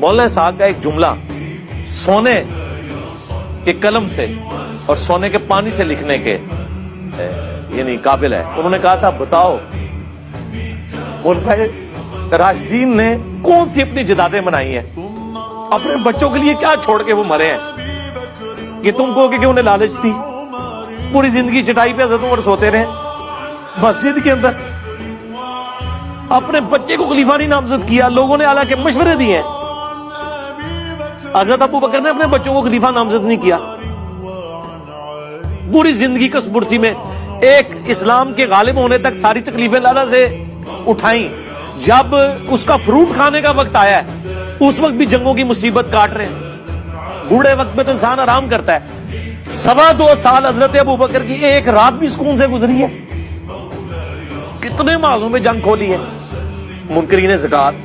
مولانا صاحب کا ایک جملہ سونے کے قلم سے اور سونے کے پانی سے لکھنے کے یعنی قابل ہے. انہوں نے کہا تھا بتاؤ خلفائے راشدین نے کون سی اپنی جدادیں منائی ہیں, اپنے بچوں کے لیے کیا چھوڑ کے وہ مرے ہیں کہ تم کہو کہ انہیں لالچ تھی, پوری زندگی چٹائی پہ حضرت عمر سوتے رہے مسجد کے اندر, اپنے بچے کو خلیفہ نہیں نامزد کیا, لوگوں نے حالانکہ مشورے دیے ہیں, حضرت ابو بکر نے اپنے بچوں کو خلیفہ نامزد نہیں کیا, پوری زندگی کس برسی میں ایک اسلام کے غالب ہونے تک ساری تکلیفیں اللہ سے اٹھائیں, جب اس کا فروٹ کھانے کا وقت آیا ہے اس وقت بھی جنگوں کی مصیبت کاٹ رہے ہیں, بوڑھے وقت میں تو انسان آرام کرتا ہے. 2.25 سال حضرت ابو بکر کی ایک رات بھی سکون سے گزری ہے, کتنے معظوم میں جنگ کھولی ہے. منکرین زکات